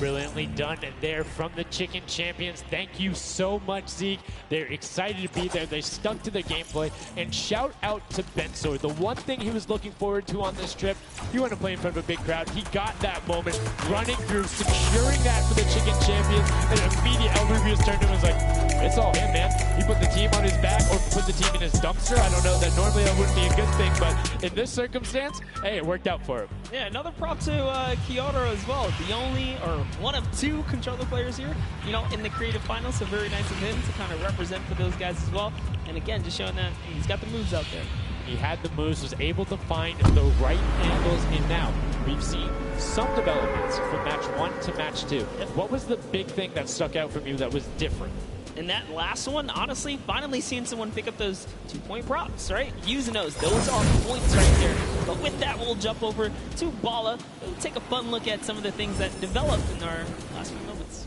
Brilliantly done there from the Chicken Champions. Thank you so much, Zeke. They're excited to be there. They stuck to their gameplay. And shout out to Bensor. The one thing he was looking forward to on this trip, he wanted to play in front of a big crowd. He got that moment, running through, securing that for the Chicken Champions. And immediate Elrubius turned to him and was like, it's all him, man. He put the team on his back or put the team in his dumpster. I don't know. That normally that wouldn't be a good thing, but in this circumstance, hey, it worked out for him. Yeah, another prop to Kyoto as well. The only, or one of two controller players here, you know, in the creative finals. So very nice of him to kind of represent for those guys as well. And again, just showing that he's got the moves out there. He had the moves, was able to find the right angles, and now we've seen some developments from match 1 to match 2. What was the big thing that stuck out from you that was different? And that last one, honestly, finally seeing someone pick up those 2-point props, right? Using those are points right there. But with that, we'll jump over to Bala. We'll take a fun look at some of the things that developed in our last few moments.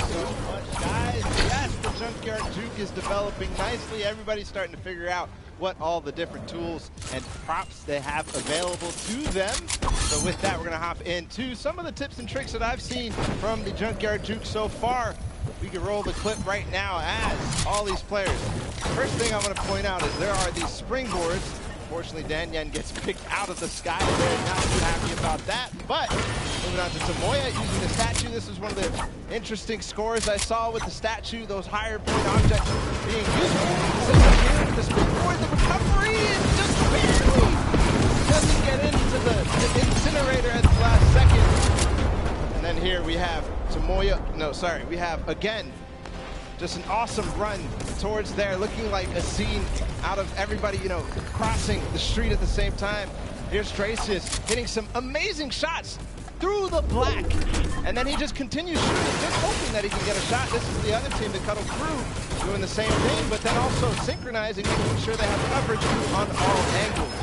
So much, guys. Yes, the Junkyard Juke is developing nicely. Everybody's starting to figure out what all the different tools and props they have available to them. So with that, we're going to hop into some of the tips and tricks that I've seen from the Junkyard Juke so far. We can roll the clip right now as all these players. First thing I want to point out is there are these springboards. Unfortunately, Danyan gets picked out of the sky. They're not too happy about that. But moving on to Tomoya using the statue. This is one of the interesting scores I saw with the statue. Those higher point objects being used. So here with the springboard, the recovery is just barely doesn't get into the incinerator at the last second. And then here we have Tomoya. No, sorry. We have, again, just an awesome run towards there, looking like a scene out of everybody, you know, crossing the street at the same time. Here's Tracius hitting some amazing shots through the black. And then he just continues shooting, just hoping that he can get a shot. This is the other team, the Cuddle Crew, doing the same thing, but then also synchronizing, making sure they have coverage on all angles.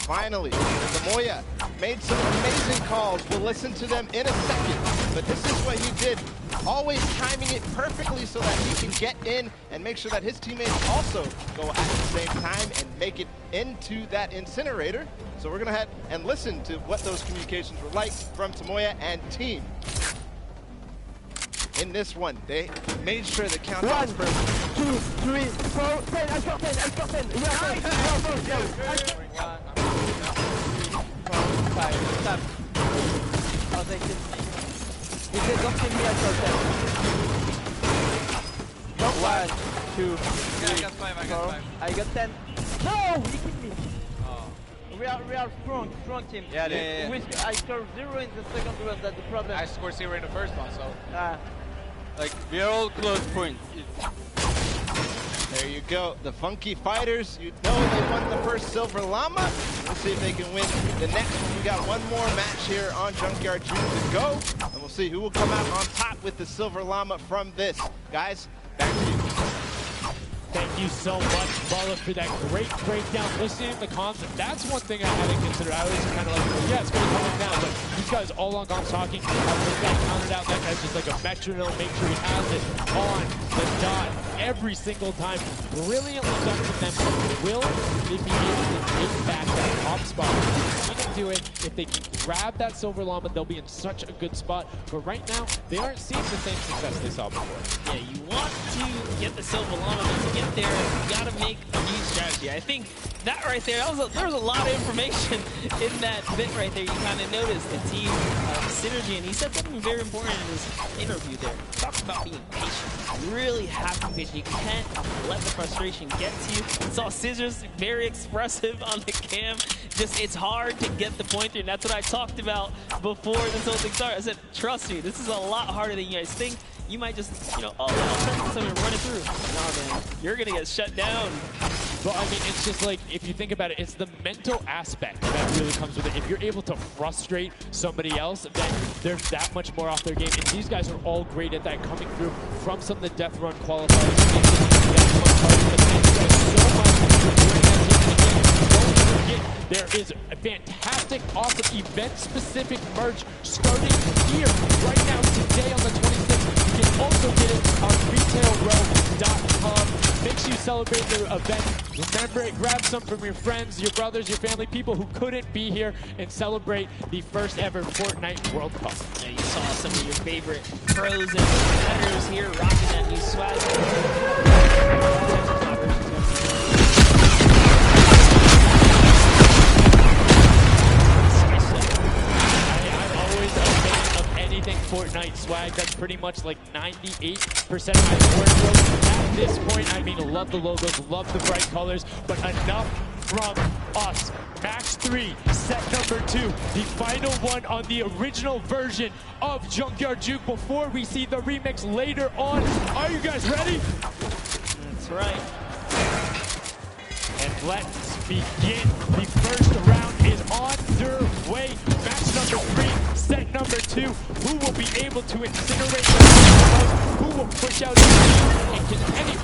Finally, Tomoya made some amazing calls. We'll listen to them in a second, but this is what he did, always timing it perfectly so that he can get in and make sure that his teammates also go at the same time and make it into that incinerator. So we're gonna head and listen to what those communications were like from Tomoya and team. In this one, they made sure the countdown was perfect. 2, 3, 4, 10, I got 10, I got 10. We are 10. 5, stop. I'll take it. He said, don't take me, I got 10. 1, 2, 3, I got 5, I got 5. I got 10. No! He killed me. Oh. We are strong team. Yeah, yeah. I scored 0 in the second round, that's the problem. I scored 0 in the first one, so. Like, we are all close points. There you go, the Funky Fighters. You know they won the first Silver Llama. We'll see if they can win the next one. We got one more match here on Junkyard Juke to go, and we'll see who will come out on top with the Silver Llama from this. Guys, back to you. Thank you so much, Bala, for that great breakdown. Listening to the comms, that's one thing I hadn't considered. I was kind of like, yeah, it's going to come up now, but these guys all along comms talking, this guy counted out, that guy's just like a metronome, make sure he has it on the dot every single time. Brilliantly done from them. Will they be able to take back that top spot? If they can do it, if they can grab that Silver Llama, they'll be in such a good spot. But right now, they aren't seeing the same success they saw before. Yeah, you want to get the Silver Llama, but to get there, you gotta make a new strategy. I think that right there, there was a lot of information in that bit right there. You kind of noticed the team synergy, and he said something very important in his interview there. He talked about being patient. You really have to be patient. You can't let the frustration get to you. I saw Scissors very expressive on the cam. Just, it's hard to get the pointer, and that's what I talked about before this whole thing started. I said, trust me, this is a lot harder than you guys think. You might just, you know, oh, I'll turn this and run it through. No, man, you're gonna get shut down. Well, I mean, it's just like, if you think about it, it's the mental aspect that really comes with it. If you're able to frustrate somebody else, then they're that much more off their game. And these guys are all great at that, coming through from some of the Death Run qualifiers. So much to bring that team to the game. forget, there is a fantastic, awesome event-specific merch starting here right now today on the 26th. You can also get it on retailrow.com. Make sure you celebrate the event. Remember it, grab some from your friends, your brothers, your family, people who couldn't be here, and celebrate the first ever Fortnite World Cup. Yeah, you saw some of your favorite pros and competitors here rocking that new swag. I'm always a fan of anything Fortnite swag. That's pretty much like 98% of my wardrobe. At this point, I mean, love the logos, love the bright colors, but enough from us. Match 3, set number 2, the final one on the original version of Junkyard Juke before we see the remix later on. Are you guys ready? That's right. And let's begin. The first round is underway. Match number 3, set number 2. Who will be able to incinerate the who will push out the and can any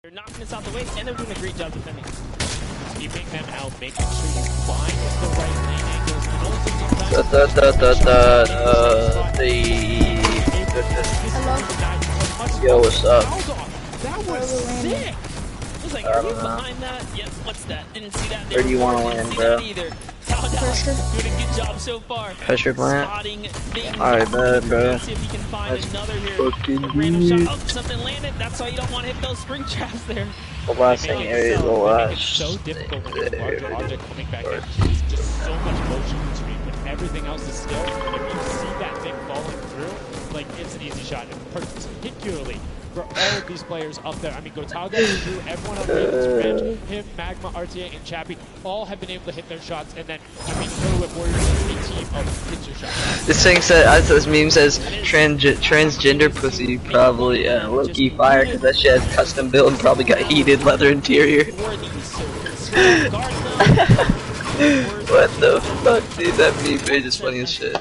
They're knocking this out the way, and they're doing a great job defending. keeping them out, making sure you find the right lane angles, and also sometimes Yo, what's up? That was sick. I was like, are you behind that? Yep, what's that? Didn't see that. Where do you want to land, bro? Either. Pressure. Doing a good job so far. Pressure plant? Spotting things. Alright, bad, bro. See if you can find That's another here. fucking A random good. shot. Oh, something landed. That's why you don't want to hit those spring traps there. The last thing area is the last. It's so difficult when there's a larger object coming back in. It's just so much motion between when everything else is still. If you see that thing falling through, like it's an easy shot. And particularly for all of these players up there. I mean, Gotaga, Drew, everyone on Raven's Bridge, him, Magma, RTA, and Chappie, all have been able to hit their shots. And then, I mean, Whip Warriors is a team of picture shots. This thing said, this meme says transgender pussy, probably low-key fire, because that shit has custom built and probably got heated leather interior. What the fuck, dude? That meme page is funny as shit.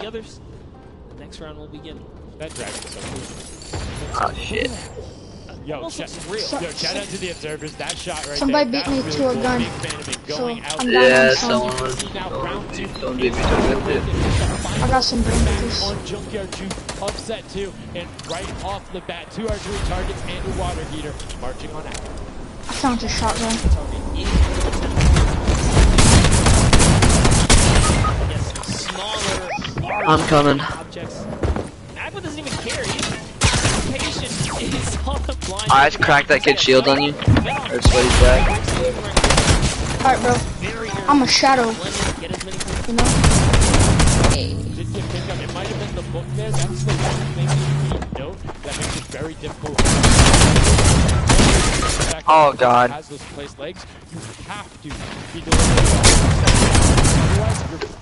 Next round will begin. That dragon's so cool. Oh shit. Yo, shout out to the observers. That shot right Somebody there. beat me to a gun. So I'm down Yeah, on some. someone beat me to it. I got some brain juice. On Junkyard Juke, upset too, and right off the bat, 2 archery targets and a water heater marching on out. I found a shotgun. I'm coming. Magma doesn't even care. Patient is on the blind. I cracked that kid's shield on you. Or sweaty Zack. Alright, bro. I'm a shadow. You know? Did get pickup. It might have been the book there. That's the one thing that you need to note that makes it very difficult. Oh God. Has those placed legs, you have to be delivering. Otherwise, you're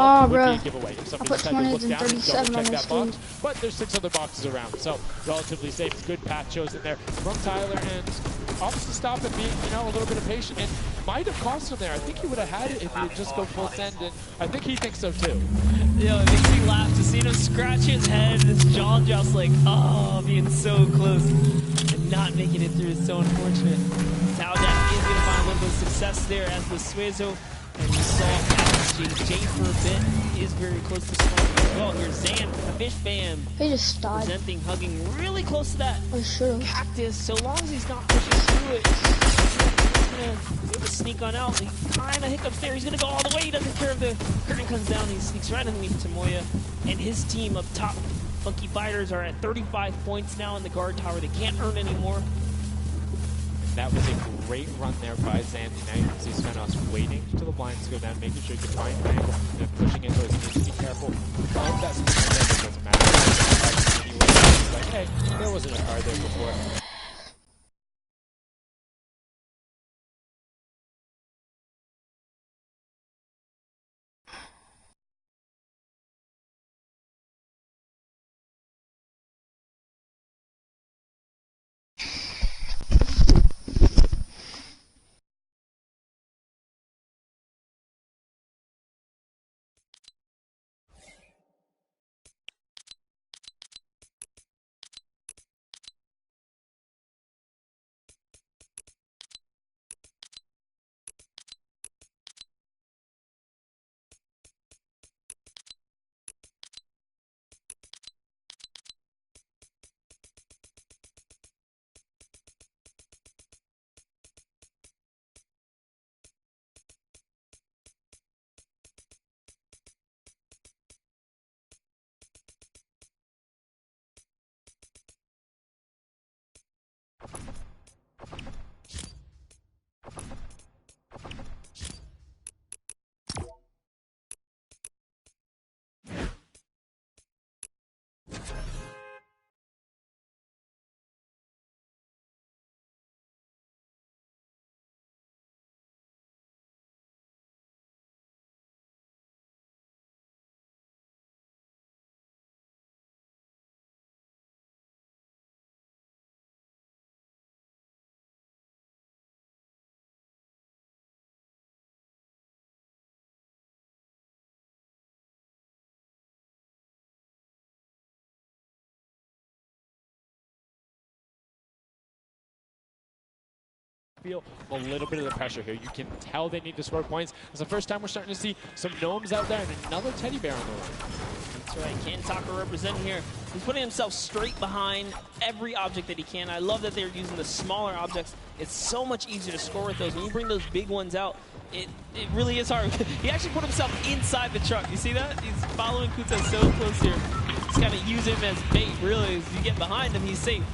Oh, would bro. be a giveaway. If I somebody put decided to look 20s and down and 37 double on check this that box, dude. but there's 6 other boxes around, so relatively safe. Good path chosen there from Tyler, and obviously stop and being, you know, a little bit of patience. And might have cost him there. I think he would have had it if he had just go full send, and I think he thinks so too. Yo, it makes me laugh to see him scratch his head, his jaw just like, oh, being so close and not making it through. It's so unfortunate. Taldat is going to find a little bit of success there as the Suezo. And you saw Jay for a bit is very close to scoring as well. Here's Zan, the fish fam. He just died. Presenting, hugging really close to that I should've. cactus. So long as he's not pushing through it, he's going to be able to sneak on out. He kind of hiccups there. He's going to go all the way. He doesn't care if the curtain comes down. He sneaks right underneath Tamoya. And his team up top, Funky Fighters, are at 35 points now in the guard tower. They can't earn anymore. That was a great run there by Zandy. Now you can see Svenos waiting till the blinds go down, making sure you can find an angle, and then pushing into it. So you need to be careful. All of that stuff doesn't matter. Anyway, it's like, hey, there wasn't a card there before. Feel a little bit of the pressure here. You can tell they need to score points. It's the first time we're starting to see some gnomes out there and another teddy bear on the run. That's right, Kantaka representing here. He's putting himself straight behind every object that he can. I love that they're using the smaller objects. It's so much easier to score with those. When you bring those big ones out, it really is hard. He actually put himself inside the truck. You see that? He's following Kuta so close here. Just kind of use him as bait, really. As you get behind him, he's safe.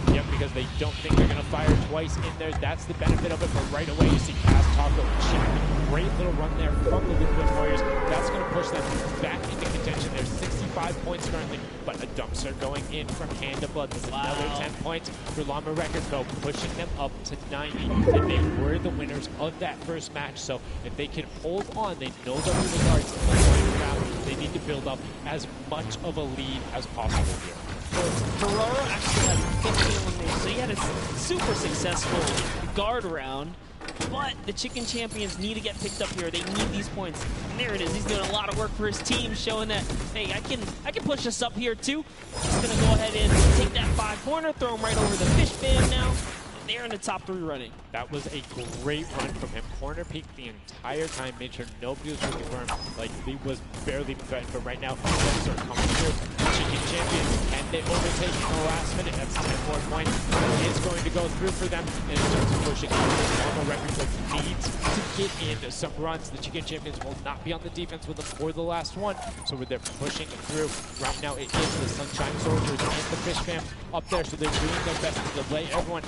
Yep, because they don't think they're going to fire twice in there. That's the benefit of it, but right away you see Kaz Taco chip. Great little run there from the Liquid Warriors. That's going to push them back into contention. There's 65 points currently, but a dumpster going in from Hand of Blood. There's another 10 points for Llama Records, though, pushing them up to 90. And they were the winners of that first match, so if they can hold on, they know they'll be the guards in the final round. They need to build up as much of a lead as possible here. Ferraro actually has 15 eliminations, so he had a super successful guard round, but the Chicken Champions need to get picked up here. They need these points. And there it is. He's doing a lot of work for his team, showing that, hey, I can push us up here too. Just going to go ahead and take that 5-pointer, throw him right over the fish fan now. They're in the top 3 running. That was a great run from him. Corner peeked the entire time, made sure nobody was looking for him. Like, he was barely threatened, but right now, points are coming through. Chicken Champions, can they overtake in the last minute? That's 10 more points. It is going to go through for them, and in terms of pushing normal records, needs to get in some runs. The Chicken Champions will not be on the defense with them for the last one, so they're pushing through. Right now, it is the Sunshine Soldiers and the Fish Fam up there, so they're doing their best to delay everyone.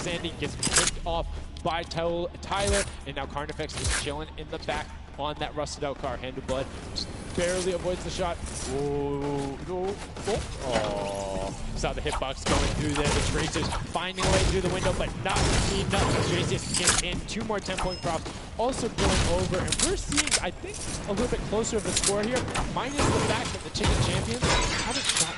Sandy gets picked off by Tyler, and now Carnifex is chilling in the back. on that rusted out car. Hand of Blood just barely avoids the shot. Whoa, no. Oh, saw the hitbox going through there. The Tracers finding a way through the window, but not enough. Tracers gets in 2 more 10-point props. Also going over, and we're seeing, I think, a little bit closer of a score here, minus the fact that the Chicken Champions haven't shot.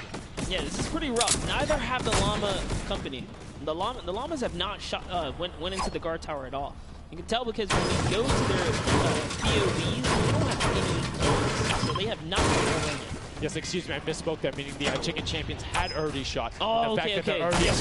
Yeah, this is pretty rough. Neither have the Llama Company. The Llamas have not shot, went into the guard tower at all. You can tell because when we go to their POVs, they don't have any kills, so they have not been yet. Yes, excuse me, I misspoke there, meaning the Chicken Champions had already shot. Oh, the fact fact that they're already yes,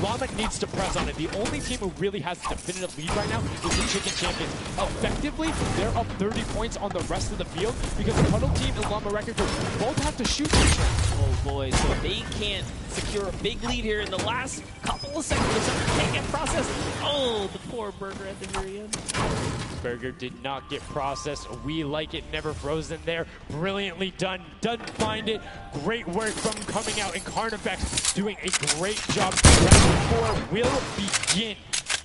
Llama needs to press on it. The only team who really has a definitive lead right now is the Chicken Champions. Effectively, they're up 30 points on the rest of the field because the Puddle team and Llama Record both have to shoot each other. Oh boy, so they can't secure a big lead here in the last couple of seconds. They can't get processed. Oh, the poor Burger at the very end. Burger did not get processed. We like it, never frozen there. Brilliantly done. Doesn't find it. Great work from coming out, and Carnifex doing a great job. Round 4 will begin.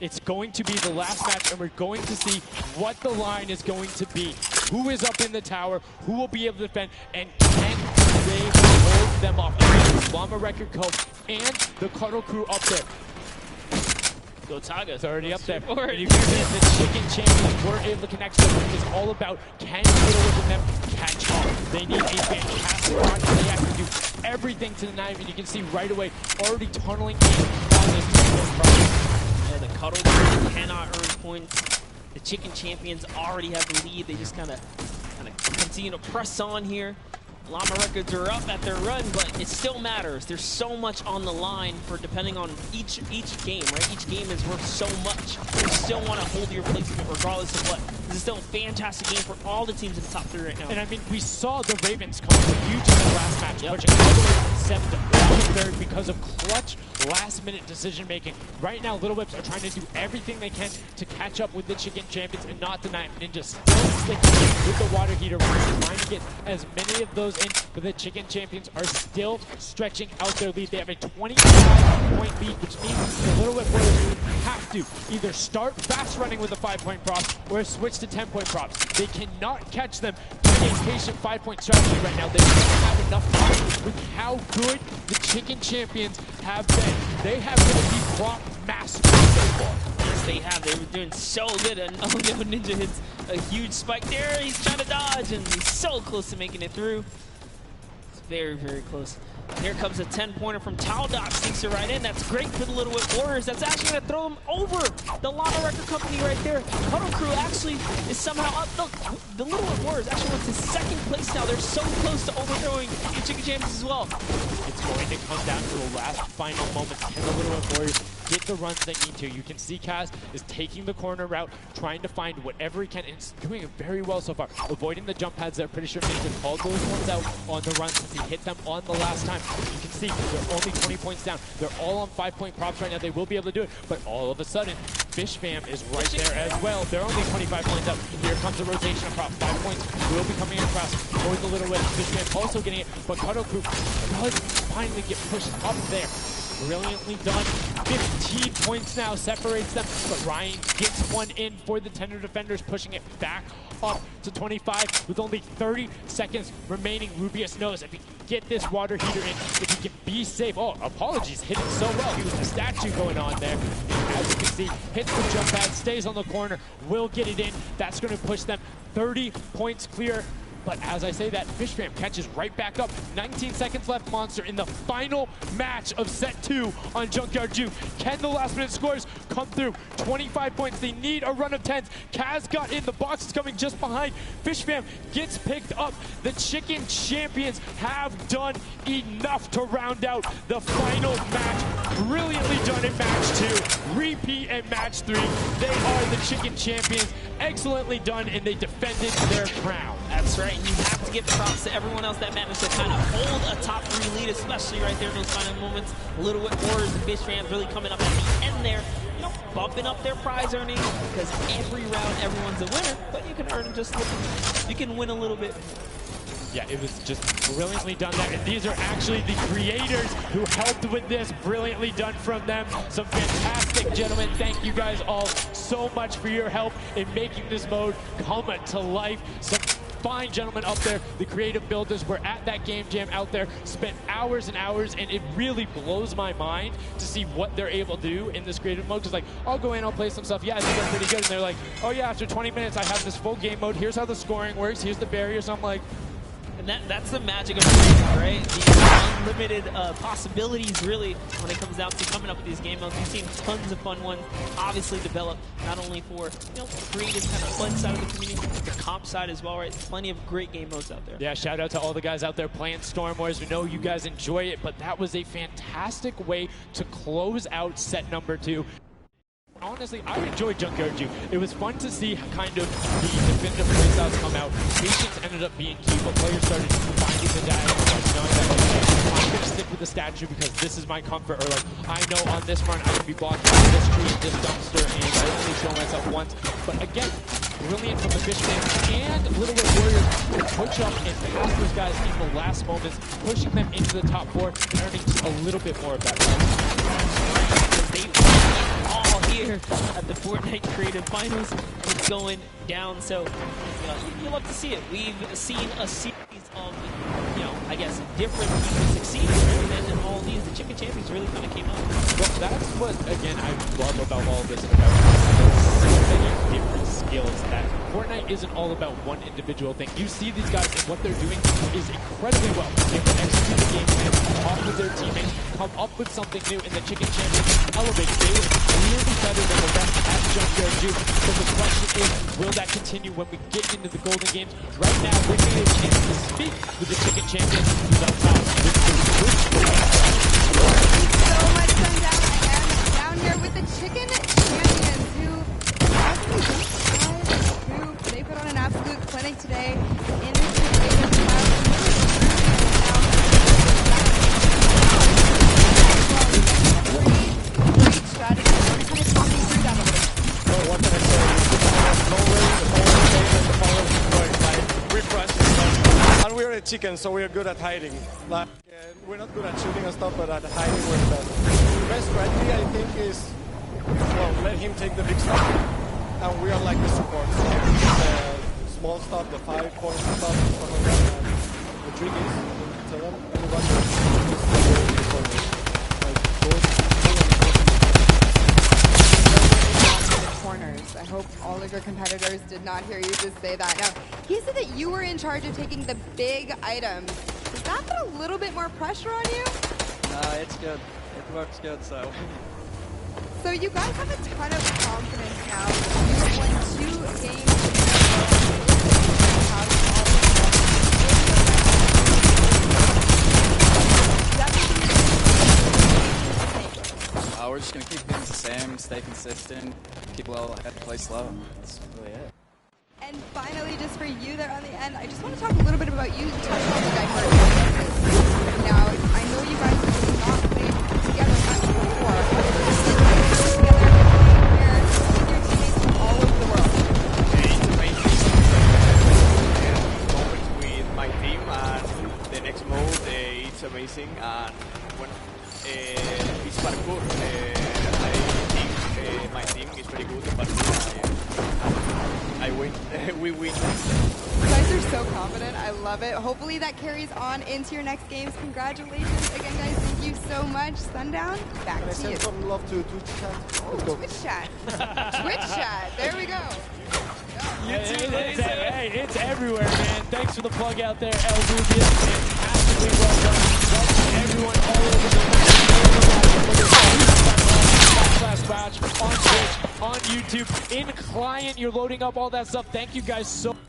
It's going to be the last match, and we're going to see what the line is going to be. Who is up in the tower? Who will be able to defend? And can they hold them off? Again, Llama Record Co. and the Cuddle Crew up there. Go Taga. It's already up there. Forward. You can see the Chicken Champions were able to connect, so it's all about can Middle with them catch up. They need a fantastic run. They have to do everything to the knife, and you can see right away already tunneling in on this Yeah, the Cuddle Crew cannot earn points. The Chicken Champions already have the lead. They just kind of continue to press on here. Llama Records are up at their run, but it still matters. There's so much on the line for depending on each game, right? Each game is worth so much. You still want to hold your placement regardless of what. This is still a fantastic game for all the teams in the top 3 right now. And I mean, we saw the Ravens come huge in the last match, pushing all the way from 7 to 3rd because of clutch last-minute decision-making. Right now, Little Whips are trying to do everything they can to catch up with the Chicken Champions and not deny Ninja still sticking with the water heater, trying to get as many of those in, but the Chicken Champions are still stretching out their lead. They have a 25-point lead, which means the Little Whip Warriors have to either start fast running with a 5-point props or switch to 10-point props. They cannot catch them doing a patient 5-point strategy right now. They don't have enough time with how good the Chicken Champions have been. They have been the prop masters so far. Yes, they have. They were doing so good, and oh no, Ninja hits a huge spike there. He's trying to dodge, and he's so close to making it through. It's very, very close. Here comes a 10-pointer from Taldock, sneaks it right in. That's great for the Little Whip Warriors. That's actually going to throw them over the Llama Record Company right there. Cuddle Crew actually is somehow up. The Little Whip Warriors actually went to 2nd place now. They're so close to overthrowing the Chicken Champions as well. It's going to come down to the last final moments. Can the Little Whip Warriors get the runs they need to? You can see Kaz is taking the corner route, trying to find whatever he can, and it's doing it very well so far. Avoiding the jump pads that I'm pretty sure Ninja called those ones out on the run since he hit them on the last time. You can see they're only 20 points down. They're all on 5-point props right now. They will be able to do it, but all of a sudden, Fish Fam is right there as well. They're only 25 points up. Here comes a rotation of prop. 5 points will be coming across for the Little Whip. Fish Fam also getting it, but Cuddle Crew does finally get pushed up there. Brilliantly done. 15 points now separates them, but Ryan gets one in for the Tender Defenders, pushing it back up to 25 with only 30 seconds remaining. Rubius knows if he can get this water heater in, if he can be safe. Oh, apologies, hit it so well. He was a statue going on there. And as you can see, hits the jump pad, stays on the corner, will get it in. That's going to push them 30 points clear. But as I say that, Fish Fam catches right back up. 19 seconds left, Monster, in the final match of set 2 on Junkyard Juke. Can the last minute scores come through? 25 points, they need a run of 10s. Kaz got in, the box is coming just behind. Fish Fam gets picked up. The Chicken Champions have done enough to round out the final match. Brilliantly done in match 2. Repeat in match 3. They are the Chicken Champions. Excellently done, and they defended their crown. That's right, and you have to give props to everyone else that managed to kind of hold a top 3 lead, especially right there in those final moments. Little Whip Warriors and Fish Fam really coming up at the end there, you know, bumping up their prize earnings, because every round everyone's a winner, but you can earn just a little bit. You can win a little bit. Yeah, it was just brilliantly done there. And these are actually the creators who helped with this. Brilliantly done from them. Some fantastic gentlemen. Thank you guys all so much for your help in making this mode come to life. Some fine gentlemen up there, the creative builders were at that game jam out there, spent hours and hours, and it really blows my mind to see what they're able to do in this creative mode. Because like, I'll go in, I'll play some stuff, yeah, I think I'm pretty good, and they're like, oh yeah, after 20 minutes I have this full game mode, here's how the scoring works, here's the barriers. I'm like, and that's the magic of it, right? The unlimited possibilities, really, when it comes down to coming up with these game modes. We've seen tons of fun ones, obviously developed not only for the creative kind of fun side of the community, but the comp side as well, right? Plenty of great game modes out there. Yeah, shout out to all the guys out there playing Storm Wars. We know you guys enjoy it, but that was a fantastic way to close out set number 2. Honestly, I enjoyed Junkyard Juke. It was fun to see kind of the definitive playstyles come out. Patience ended up being key, but players started finding the diagonals, knowing that, okay, I'm going to stick with the statue because this is my comfort, or like, I know on this run I can be blocked by this tree, this dumpster, and I only show myself once. But again, brilliant from the Fishman and Little Red Warriors to push up and pass those guys in the last moments, pushing them into the top 4 and earning a little bit more of that. All here at the Fortnite Creative Finals. It's going down, so you love to see it. We've seen a series of, I guess, different people succeed, and then all these, the Chicken Champions really kind of came up. Well, that's what, again, I love about all of this, about so many different skills, that Fortnite isn't all about one individual thing. You see these guys, and what they're doing is incredibly well. They can execute the game plan, talk with their teammates, come up with something new, and the Chicken Champions elevate. They were clearly better than the rest at Junkyard Juke. So the question is, will that continue when we get into the Golden Games? Right now, we're getting a chance to speak with the Chicken Champions who's up top. So much fun down. I am down here with the Chicken Champions who they put on an absolute clinic today in this creative class. Great strategy. I'm kind of talking through that a little bit. Well, what can I say? We're fresh and we're a chicken, so we're good at hiding. Like, we're not good at shooting and stuff, but at hiding we're the best. The best strategy, I think, is let him take the big stuff, and we are like the support. The small stuff, the 5-point stuff, stuff like that. And the trick is to tell everybody corners. I hope all of your competitors did not hear you just say that. Now, he said that you were in charge of taking the big items. Does that put a little bit more pressure on you? It's good. It works good, so. So you guys have a ton of confidence now. You have won 2 games. We're just going to keep things the same, stay consistent, keep well ahead, play slow. That's really it. And finally, just for you there on the end, I just want to talk a little bit about you touched on the diverse. Now, I know you guys have not played together much before. Together here with your teammates from all over the world. It's amazing. Moments with my team, and the next mode, it's amazing. And when it's parkour, I think my team is very good in parkour. I win. We win. You guys are so confident. I love it. Hopefully that carries on into your next games. Congratulations again, guys. Thank you so much. Sundown, back Can I to send you. some love to Twitch chat? Let's go. Twitch chat. Twitch chat. There we go. It's everywhere, man. Thanks for the plug out there, El Rubius. Fantastically well done. Welcome everyone all over the /batch on Twitch, on YouTube, in client. You're loading up all that stuff. Thank you guys so much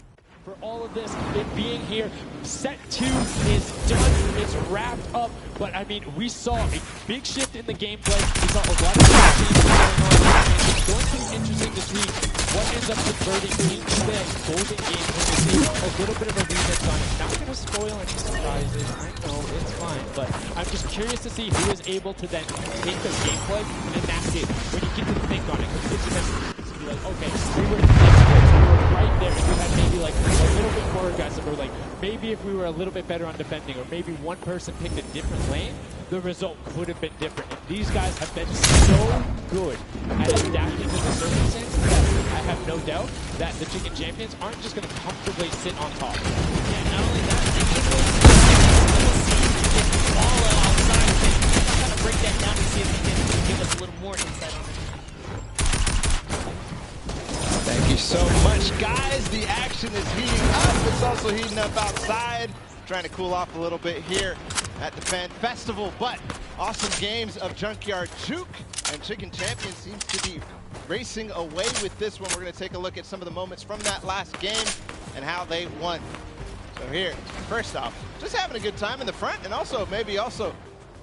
for all of this, it being here. Set 2 is done, it's wrapped up, but I mean, we saw a big shift in the gameplay. We saw a lot of changes going on, and it's going to be interesting to see what ends up converting into the Golden Games when we see a little bit of a remix on it. Not going to spoil any surprises, I know, it's fine, but I'm just curious to see who is able to then take the gameplay, and then that's it. When you get to think on it, because you get to be like, okay, we were right there, and you had maybe like a little bit more guys that were like maybe a if we were a little bit better on defending, or maybe one person picked a different lane, the result could have been different. And these guys have been so good at adapting to the circumstances that I have no doubt that the Chicken Champions aren't just going to comfortably sit on top. Yeah, not only that, they can see all outside. I'll kind of break that down and see if he can give us a little more insight on it. Thank you so much, guys. The action is heating up. It's also heating up outside. Trying to cool off a little bit here at the Fan Festival, but awesome games of Junkyard Juke, and Chicken Champions seems to be racing away with this one. We're going to take a look at some of the moments from that last game and how they won. So here, first off, just having a good time in the front, and also maybe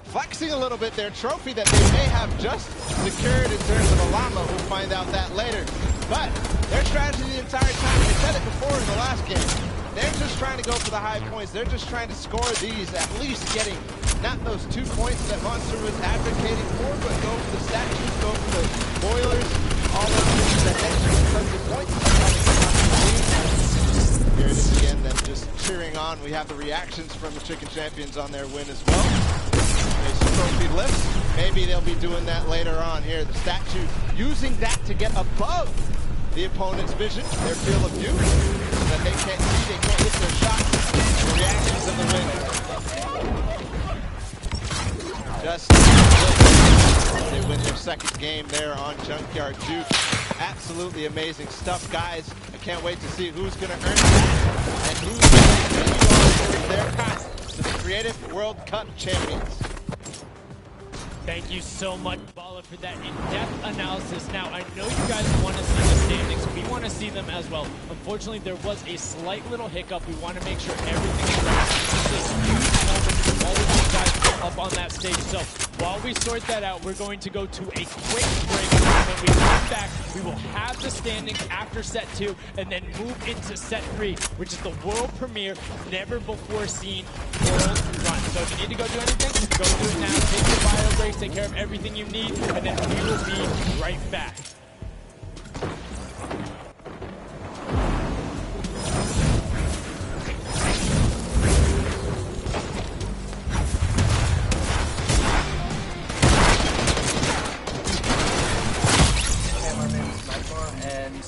flexing a little bit their trophy that they may have just secured in terms of a llama. We'll find out that later. But their strategy the entire time, they said it before in the last game, they're just trying to go for the high points. They're just trying to score these, at least getting not those 2 points that Monster was advocating for, but go for the statues, go for the boilers, all those things that extra defensive points. Here it is again, then just cheering on. We have the reactions from the Chicken Champions on their win as well. Some trophy lifts. Maybe they'll be doing that later on here. The statue using that to get above the opponent's vision, their field of view, so that they can't see, they can't hit their shots. The reactions of the win. Just they win their second game there on Junkyard Juke. Absolutely amazing stuff, guys. I can't wait to see who's going to earn that and who's going to continue on their path to the Creative World Cup Champions. Thank you so much, Bala, for that in-depth analysis. Now, I know you guys want to see the standings. We want to see them as well. Unfortunately, there was a slight little hiccup. We want to make sure everything is right. This is a huge moment for all of you guys up on that stage. So while we sort that out, we're going to go to a quick break. When we come back, we will have the standings after set 2 and then move into set 3, which is the world premiere, never before seen world run. So if you need to go do anything, go do it now. Take your bio breaks, take care of everything you need, and then we will be right back.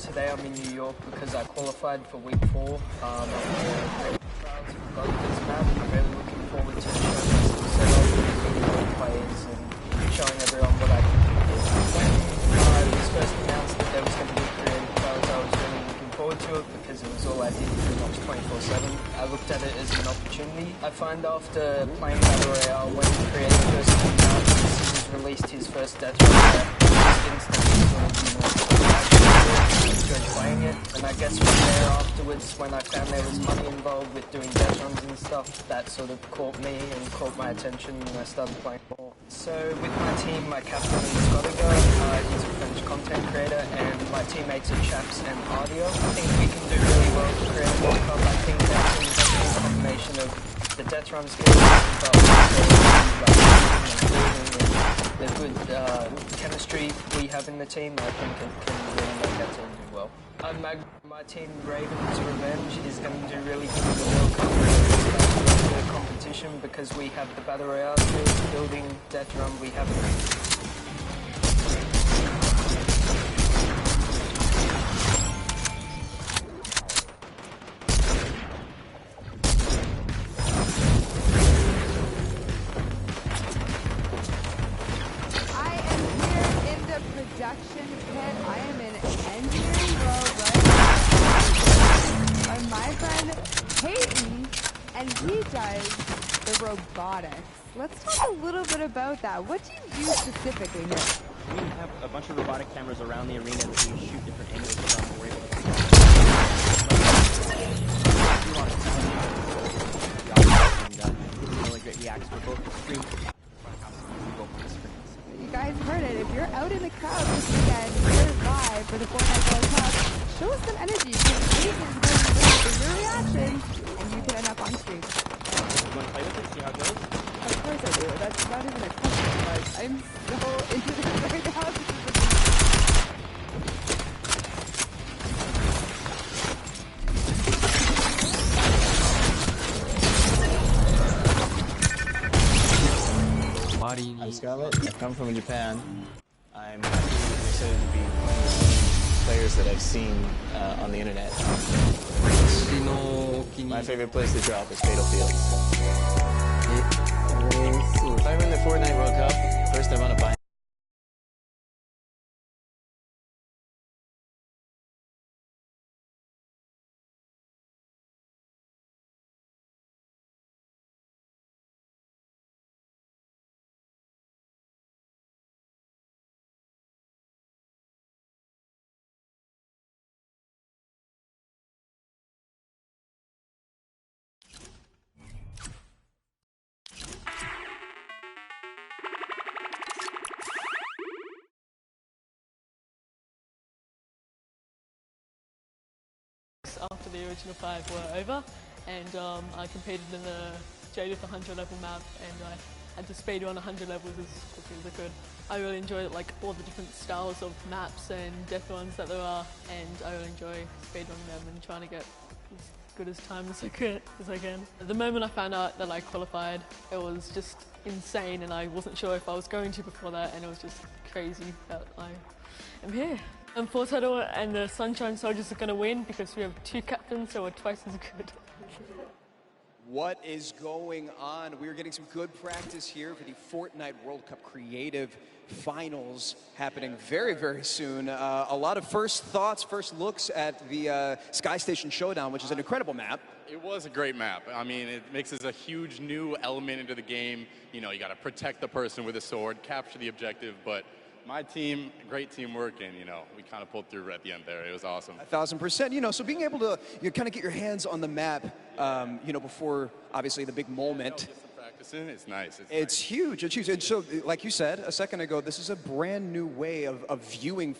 Today I'm in New York because I qualified for week 4 of the trials for this map. I'm really looking forward to showing some setup, meeting all the players and showing everyone what I can do. When it was first announced that there was going to be creative trials, I was really looking forward to it because it was all I did pretty much 24/7. I looked at it as an opportunity. I find after playing Battle Royale, when creative first came out, Scissors released his first death run, instantly sort of, enjoyed playing it, and I guess from there afterwards, when I found there was money involved with doing death runs and stuff, that sort of caught me and caught my attention, and I started playing more. So with my team, my captain is Godiga, he's a French content creator, and my teammates are Chaps and Audio. I think we can do really well to create a World Cup. I think that's a combination of the death run skills, but the good chemistry we have in the team. I think it can really make that team do well. My team, Raven's Revenge, is going to do really good in the World Cup. It's a competition because we have the Battle Royale skills, building, death run, we have production pit. I am in engineering row right now. And my friend Peyton, and he does the robotics. Let's talk a little bit about that. What do you do specifically here? We have a bunch of robotic cameras around the arena that we shoot different angles from. We're able to really great reacts for both the screen. You guys heard it. If you're out in the crowd this weekend, you're live for the Fortnite World Cup, show us some energy. Because Jason is going to for your reactions, and you can end up on stream. You want to play with it, see how it goes? Of course I do. That's not even a question, but I'm so into this right now. Scarlet. I come from Japan. I'm excited to be playing with players that I've seen on the internet. My favorite place to drop is Fatal Fields. If I win the Fortnite World Cup, first I want to buy. After the original 5 were over, and I competed in the Jaded 100 level map, and I had to speed run 100 levels as quickly as I could. I really enjoy like all the different styles of maps and death runs that there are, and I really enjoy speed running them and trying to get as good as time as I can. The moment I found out that I qualified, it was just insane, and I wasn't sure if I was going to before that, and it was just crazy that I am here. And Fortnite and the Sunshine Soldiers are going to win because we have 2 captains, so we're twice as good. What is going on? We're getting some good practice here for the Fortnite World Cup Creative Finals happening very, very soon. A lot of first thoughts, first looks at the Sky Station Showdown, which is an incredible map. It was a great map. I mean, it mixes a huge new element into the game. You know, you got to protect the person with a sword, capture the objective, but my team, great teamwork, and, you know, we kind of pulled through at the end there. It was awesome. 1,000%. You know, so being able to kind of get your hands on the map, you know, before, obviously, the big moment. Practicing, it's nice. It's huge. It's huge. And so, like you said a second ago, this is a brand new way of viewing